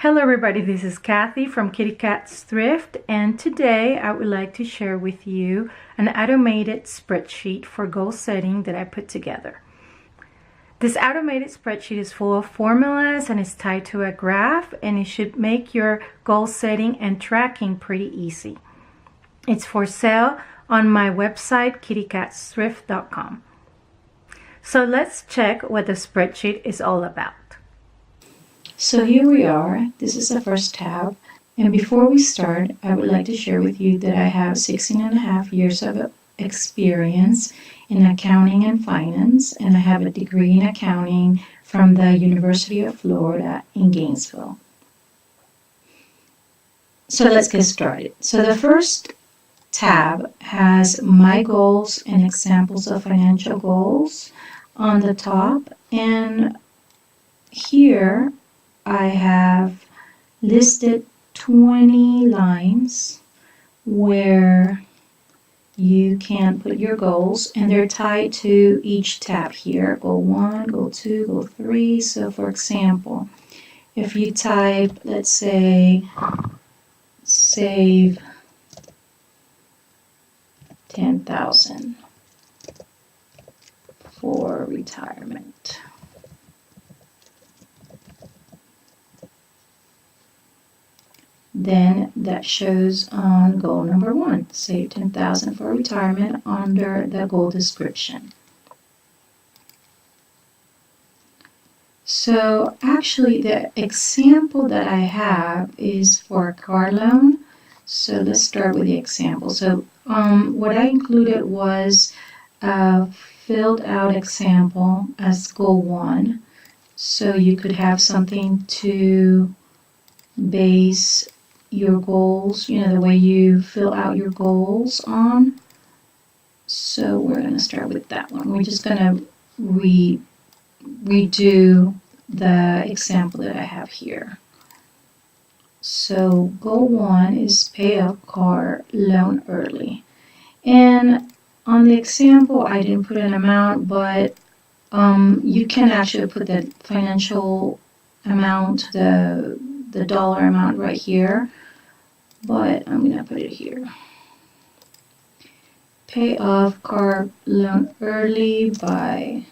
Hello everybody, this is Kathy from Kitty Cat's Thrift, and today I would like to share with you an automated spreadsheet for goal setting that I put together. This automated spreadsheet is full of formulas and is tied to a graph, and it should make your goal setting and tracking pretty easy. It's for sale on my website kittycatsthrift.com. So let's check what the spreadsheet is all about. So here we are. This is the first tab. And before we start, I would like to share with you that I have 16.5 years of experience in accounting and finance, and I have a degree in accounting from the University of Florida in Gainesville. So let's get started. So the first tab has my goals and examples of financial goals on the top, and here I have listed 20 lines where you can put your goals, and they're tied to each tab here. Goal 1, goal 2, goal 3. So for example, if you type, let's say, save 10,000 for retirement. Then that shows on goal number 1, save 10,000 for retirement, under the goal description. So actually the example that I have is for a car loan. So let's start with the example. So what I included was a filled out example as goal 1. So you could have something to base your goals, the way you fill out your goals on. So we're going to start with that one. We're just going to redo the example that I have here. So goal 1 is pay off car loan early. And on the example, I didn't put an amount, but you can actually put the financial amount, the dollar amount right here. But I'm going to put it here. Pay off car loan early by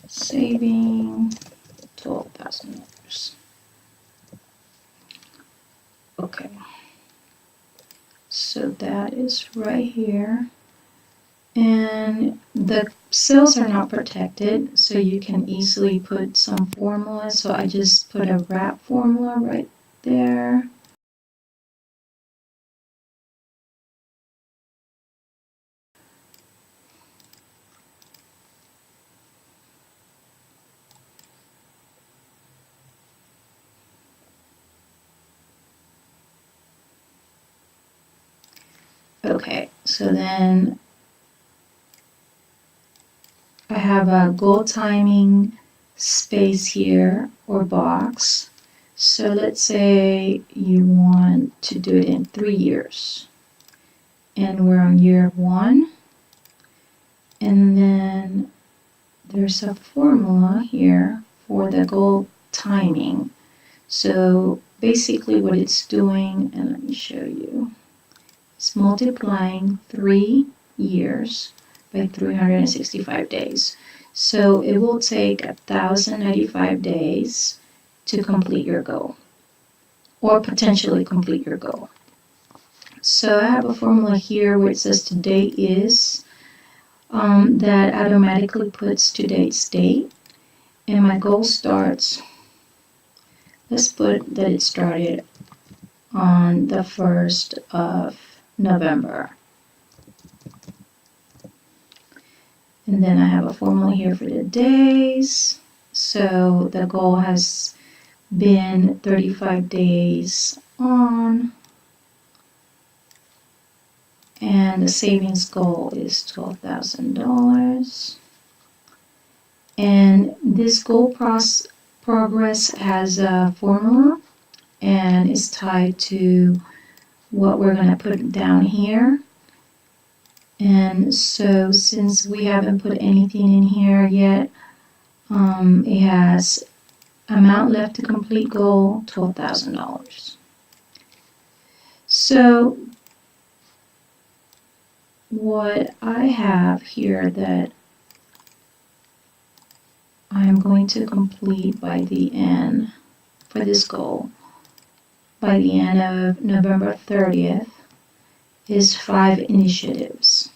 saving $12,000. Okay. So that is right here. And the cells are not protected, so you can easily put some formula. So I just put a wrap formula right there. Okay, so then I have a goal timing space here, or box. So let's say you want to do it in 3 years. And we're on year 1. And then there's a formula here for the goal timing. So basically what it's doing, and let me show you, it's multiplying 3 years by 365 days. So it will take 1,095 days to complete your goal, or potentially complete your goal. So I have a formula here where it says today is, that automatically puts today's date, and my goal starts, let's put that it started on the 1st of November. And then I have a formula here for the days. So the goal has been 35 days on, and the savings goal is $12,000. And this goal progress has a formula, and is tied to what we're going to put down here. And so since we haven't put anything in here yet, it has amount left to complete goal, $12,000. So what I have here that I'm going to complete by the end for this goal, by the end of November 30th, is 5 initiatives.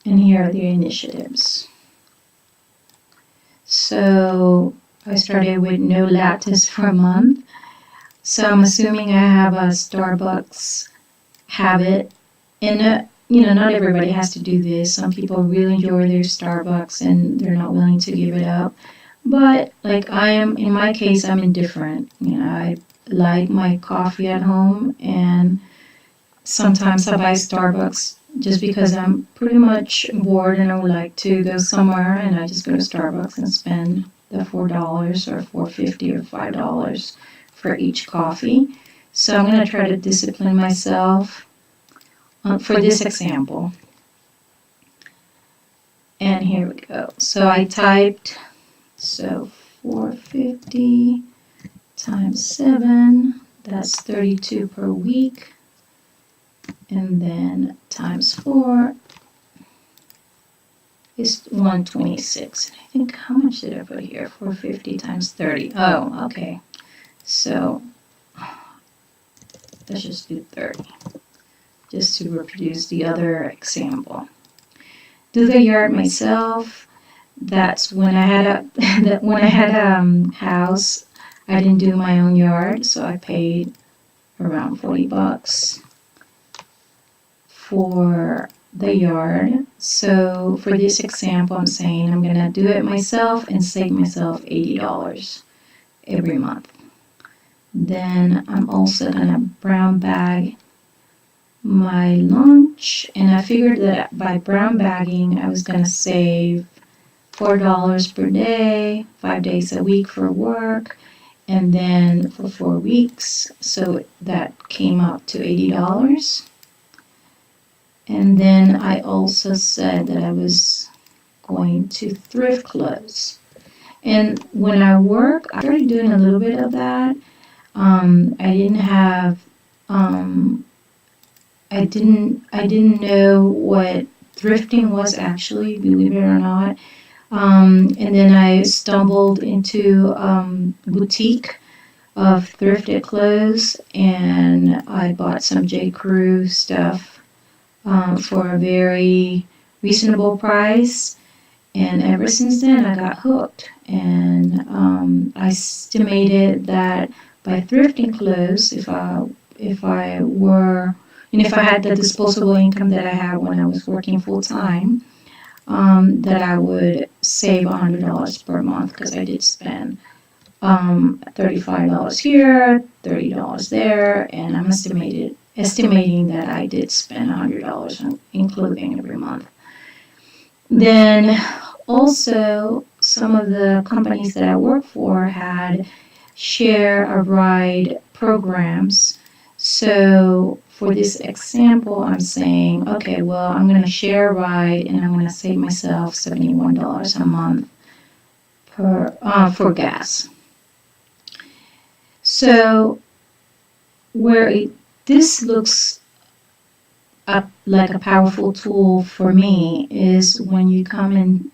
And here are the initiatives. So I started with no lattes for a month. So I'm assuming I have a Starbucks habit. And not everybody has to do this. Some people really enjoy their Starbucks and they're not willing to give it up. But like in my case, I'm indifferent. I like my coffee at home, and sometimes I buy Starbucks just because I'm pretty much bored and I would like to go somewhere, and I just go to Starbucks and spend the $4 or $4.50 or $5 for each coffee. So I'm going to try to discipline myself for this example. And here we go. So I typed, so 450 times 7, that's 32 per week. And then times 4 is 126. And I think, how much did I put here? 450 times 30. Oh, okay. So let's just do 30, just to reproduce the other example. Do the yard myself. That's when I had a house. I didn't do my own yard, so I paid around $40 for the yard. So for this example, I'm saying I'm gonna do it myself and save myself $80 every month. Then I'm also gonna brown bag my lunch, and I figured that by brown bagging I was gonna save $4 per day, 5 days a week for work, and then for 4 weeks, so that came up to $80. And then I also said that I was going to thrift clothes. And when I work, I started doing a little bit of that. I didn't know what thrifting was actually, believe it or not. And then I stumbled into boutique of thrifted clothes, and I bought some J. Crew stuff for a very reasonable price. And ever since then, I got hooked. And I estimated that by thrifting clothes, if I had the disposable income that I had when I was working full time, that I would save $100 per month, because I did spend $35 here, $30 there, and I'm estimating that I did spend $100 in clothing every month. Then also, some of the companies that I work for had share a ride programs. So for this example, I'm saying, okay, well, I'm going to share a ride and I'm going to save myself $71 a month for gas. So this looks like a powerful tool for me is when you come and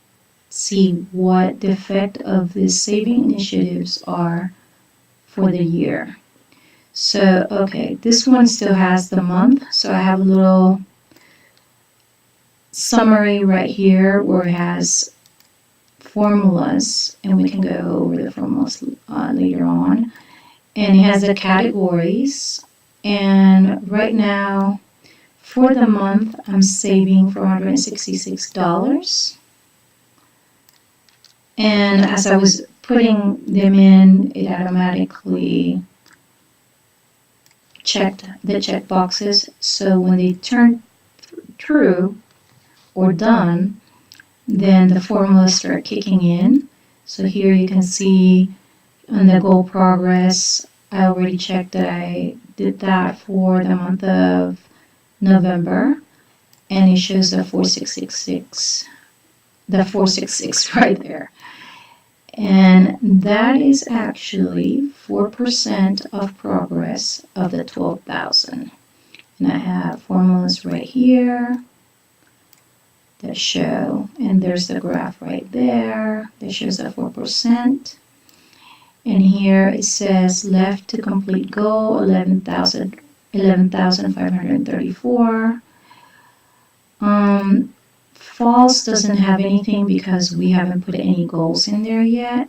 see what the effect of these saving initiatives are for the year. So, okay, this one still has the month, so I have a little summary right here where it has formulas, and we can go over the formulas later on. And it has the categories, and right now, for the month, I'm saving $466. And as I was putting them in, it automatically checked the check boxes. So when they turn true or done, then the formulas start kicking in. So here you can see on the goal progress, I already checked that I did that for the month of November, and it shows the 4666 the 466 right there. And that is actually 4% of progress of the 12,000. And I have formulas right here that show, and there's the graph right there that shows that 4%. And here it says left to complete goal 11,534. False doesn't have anything because we haven't put any goals in there yet,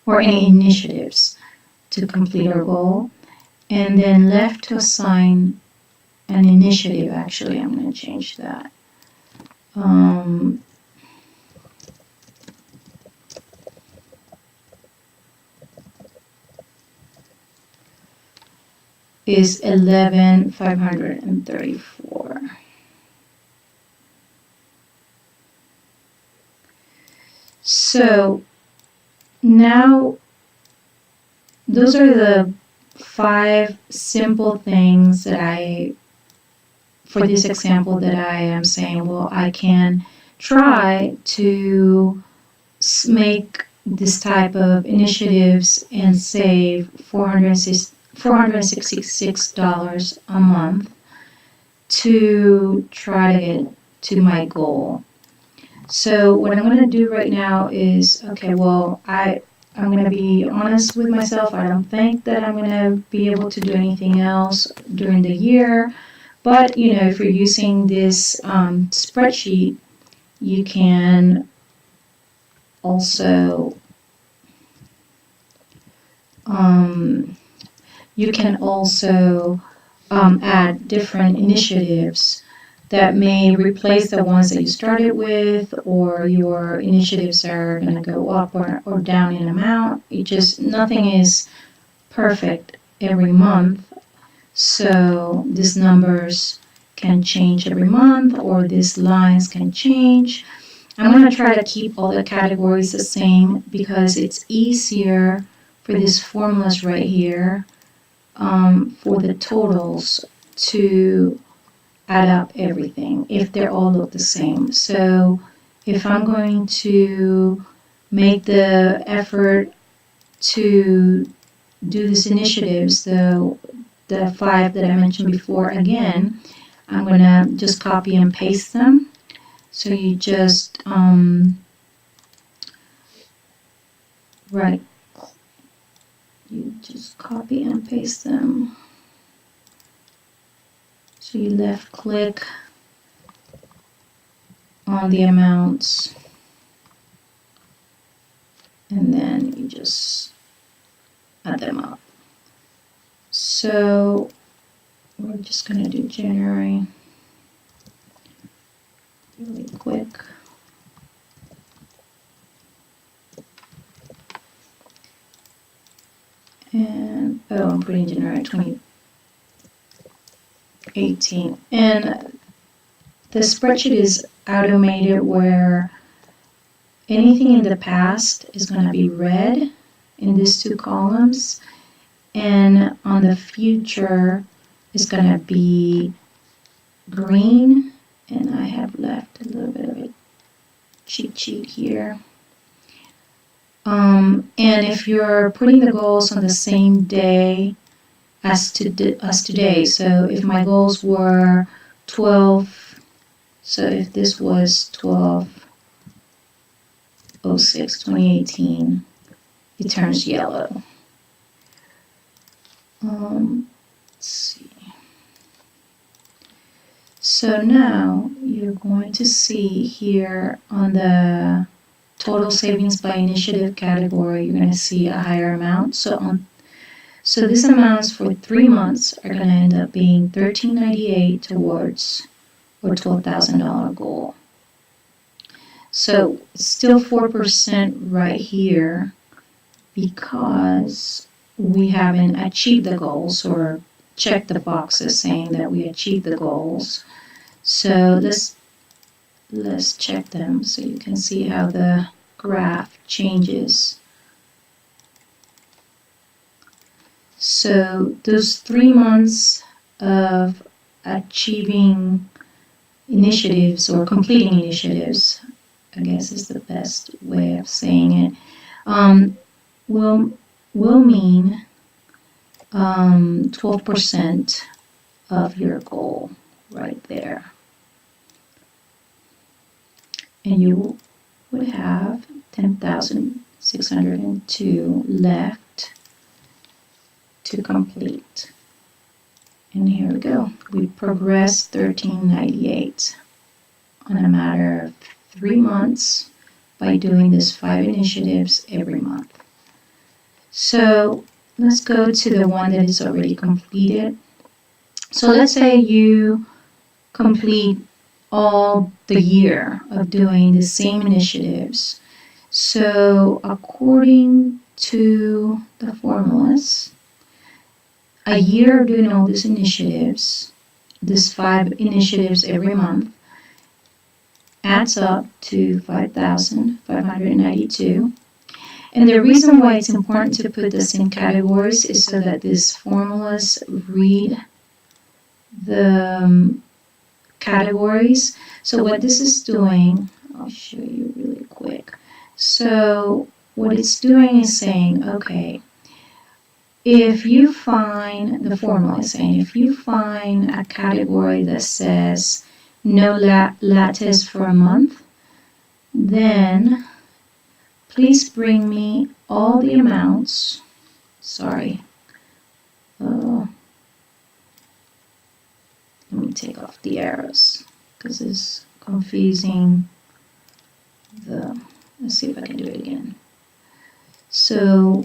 or any initiatives to complete our goal. And then left to assign an initiative. Actually, I'm going to change that. Is 11,534. So now those are the 5 simple things that for this example that I am saying, well, I can try to make this type of initiatives and save $466 a month to try to get to my goal. So what I'm going to do right now is, okay, well, I'm going to be honest with myself. I don't think that I'm going to be able to do anything else during the year. But, if you're using this spreadsheet, you can also add different initiatives that may replace the ones that you started with, or your initiatives are going to go up or down in amount. Nothing is perfect every month, so these numbers can change every month, or these lines can change. I'm going to try to keep all the categories the same because it's easier for these formulas right here for the totals to add up everything if they all look the same. So if I'm going to make the effort to do these initiatives, the 5 that I mentioned before, again, I'm going to just copy and paste them. So you just copy and paste them. So you left click on the amounts, and then you just add them up. So we're just going to do January really quick. And I'm putting January 2018. And the spreadsheet is automated where anything in the past is going to be red in these 2 columns, and on the future is going to be green. And I have left a little bit of a cheat sheet here. And if you're putting the goals on the same day as today, so if my goals were 12, so if this was 12/06/2018, it turns yellow. Let's see. So now you're going to see here on the total savings by initiative category, you're going to see a higher amount. So these amounts for 3 months are going to end up being $13.98 towards our $12,000 goal. So it's still 4% right here because we haven't achieved the goals or checked the boxes saying that we achieved the goals. So let's check them so you can see how the graph changes. So those 3 months of achieving initiatives or completing initiatives I guess is the best way of saying it, will mean 12% of your goal right there. And you would have 10,602 left to complete. And here we go. We progressed 1398 on a matter of 3 months by doing this 5 initiatives every month. So let's go to the one that is already completed. So let's say you complete all the year of doing the same initiatives. So according to the formulas, a year of doing all these initiatives, these 5 initiatives every month, adds up to 5,592. And the reason why it's important to put this in categories is so that these formulas read the categories. So what this is doing, I'll show you really quick. So what it's doing is saying, okay, if you find, the formula is saying, if you find a category that says no lattes for a month, then please bring me all the amounts, sorry, let me take off the arrows because it's confusing let's see if I can do it again. So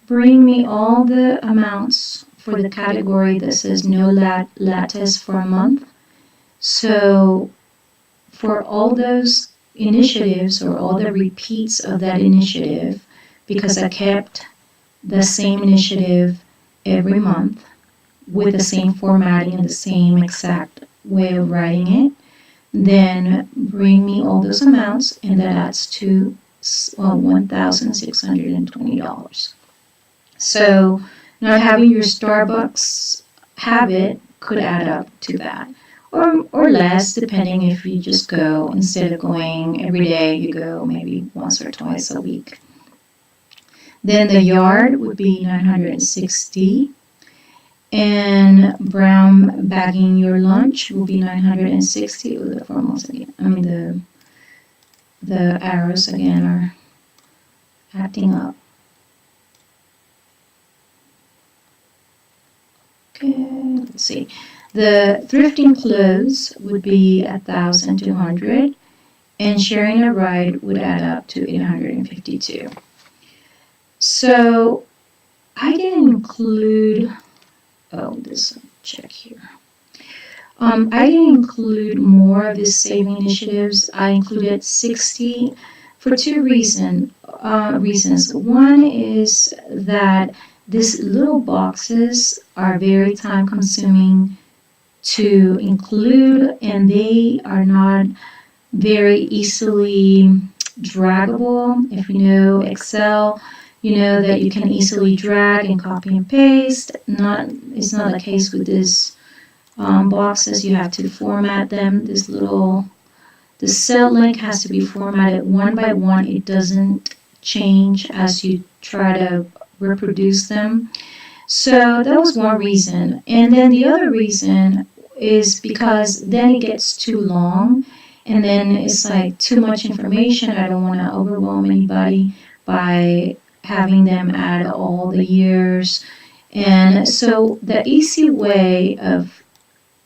bring me all the amounts for the category that says no lattes for a month. So for all those initiatives or all the repeats of that initiative, because I kept the same initiative every month with the same formatting and the same exact way of writing it, then bring me all those amounts, and that adds to $1,620. So not having your Starbucks habit could add up to that, or less, depending if you just go, instead of going every day, you go maybe once or twice a week. Then the yard would be 960, and brown bagging your lunch will be 960. Oh, the formulas again. I mean the arrows again are acting up. Okay, let's see. The thrifting clothes would be 1,200, and sharing a ride would add up to 852. So I didn't include, this check here. I didn't include more of these saving initiatives. I included 60 for two reasons. One is that these little boxes are very time consuming to include, and they are not very easily draggable. If you know Excel, you know that you can easily drag and copy and paste. It's not the case with these boxes. You have to format them. The cell link has to be formatted one by one. It doesn't change as you try to reproduce them. So that was one reason. And then the other reason is because then it gets too long, and then it's like too much information. I don't want to overwhelm anybody by having them add all the years. And so the easy way of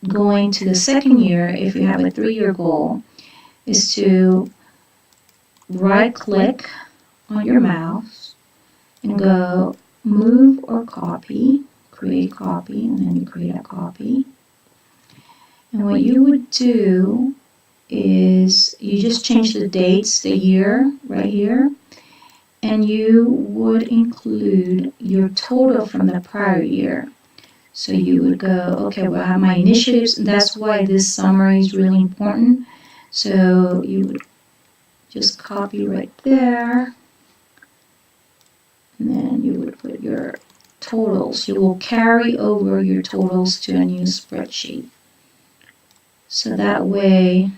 going to the second year, if you have a 3-year goal, is to right click on your mouse and go move or copy, create copy, and then you create a copy. And what you would do is you just change the dates, the year right here, and you would include your total from the prior year. So you would go, okay, well, I have my initiatives. That's why this summary is really important. So you would just copy right there, and then you would put your totals. You will carry over your totals to a new spreadsheet. So that way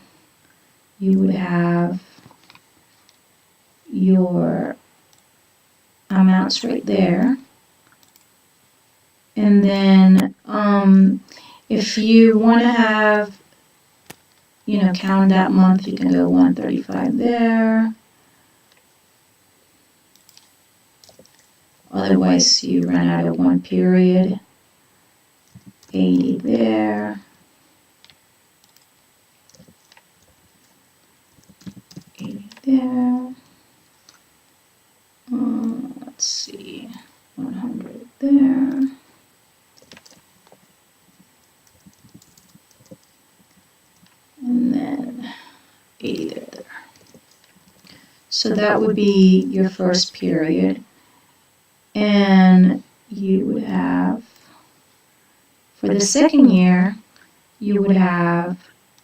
you would have your amounts right there. And then if you want to have, count that month, you can go 135 there. Otherwise, you run out of one period. 80 there. 80 there. Let's see, 100 there. And then 80 there. So that would be your first period. And you would have, for the second year, you would have,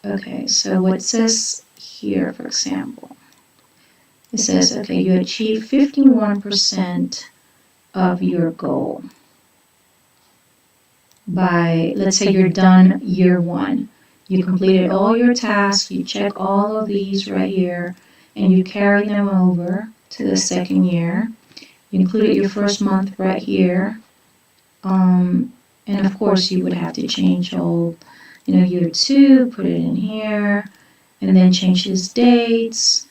okay, so what it says here, for example, it says, okay, you achieve 51% of your goal by, let's say you're done year one. You completed all your tasks, you check all of these right here, and you carry them over to the second year. You included your first month right here. And of course you would have to change all, year two, put it in here, and then change these dates,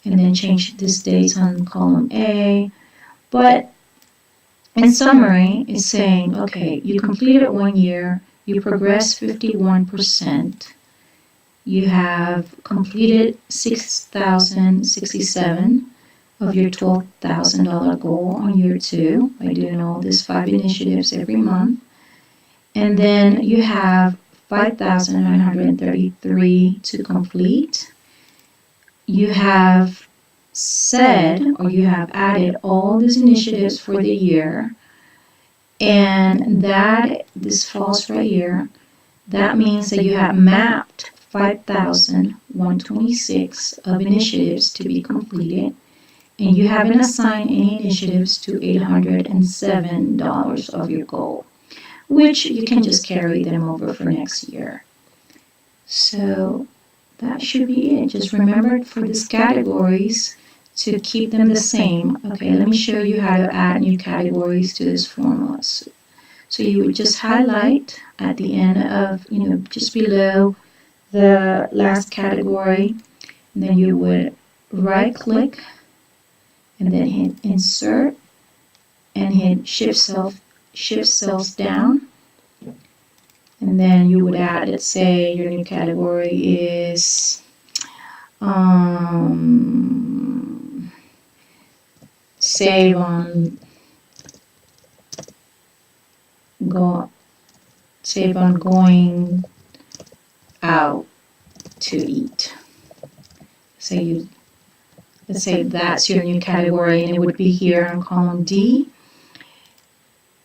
and then change these dates on column A. But in summary, it's saying, okay, you completed 1 year, you progressed 51%, you have completed 6,067 of your $12,000 goal on year two by doing all these 5 initiatives every month. And then you have 5,933 to complete. You have said, or you have added all these initiatives for the year, and that, this false right here, that means that you have mapped 5,126 of initiatives to be completed, and you haven't assigned any initiatives to $807 of your goal, which you can just carry them over for next year. So that should be it. Just remember for these categories to keep them the same. Okay, let me show you how to add new categories to this formula. So you would just highlight at the end of, just below the last category, and then you would right click and then hit insert and hit shift cells down, and then you would add, let's say your new category is save on going out to eat. Let's say that's your new category, and it would be here on column D.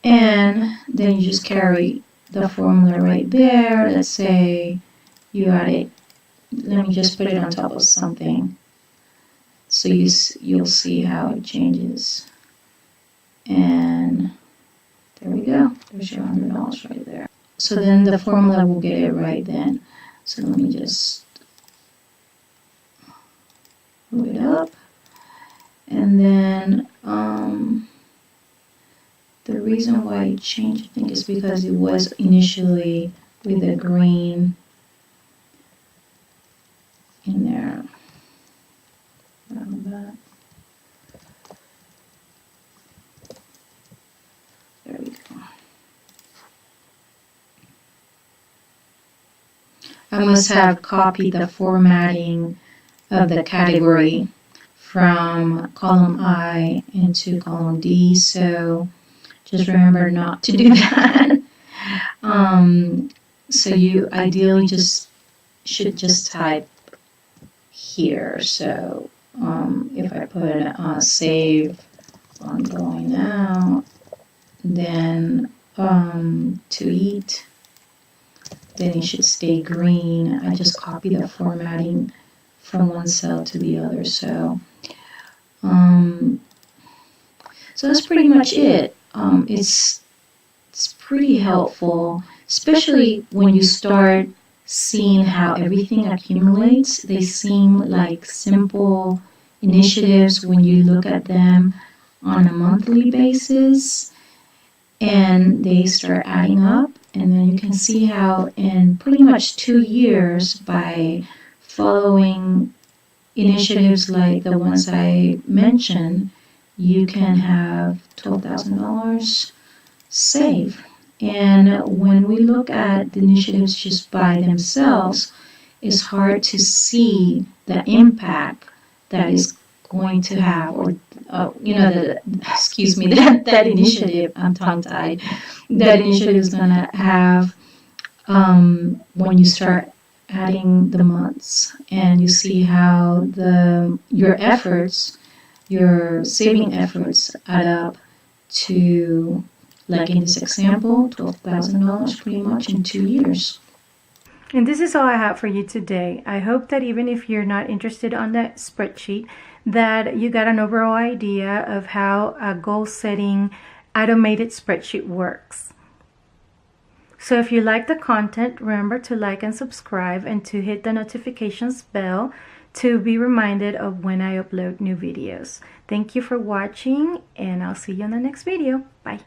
And then you just carry the formula right there. Let's say you add it. Let me just put it on top of something, so you'll see how it changes. And there we go. There's your $100 right there. So then the formula will get it right then. So let me just move it up. And then the reason why it changed, I think, is because it was initially with the green in there. Around that. There we go. I must have copied the formatting of the category from column I into column D, so just remember not to do that. So you ideally should just type here. So if I put save on going out, then to eat, then it should stay green. I just copy the formatting from one cell to the other. So that's pretty much it. It's pretty helpful, especially when you start seeing how everything accumulates. They seem like simple initiatives when you look at them on a monthly basis, and they start adding up. And then you can see how in pretty much 2 years, by following initiatives like the ones I mentioned, you can have $12,000 save. And when we look at the initiatives just by themselves, it's hard to see the impact that is going to have, or excuse me, that initiative, I'm tongue tied, that initiative is going to have when you start adding the months, and you see how your efforts, your saving efforts add up to, like in this example, $12,000 pretty much in 2 years. And this is all I have for you today. I hope that even if you're not interested on that spreadsheet, that you got an overall idea of how a goal setting automated spreadsheet works. So if you like the content, remember to like and subscribe, and to hit the notifications bell to be reminded of when I upload new videos. Thank you for watching, and I'll see you in the next video. Bye.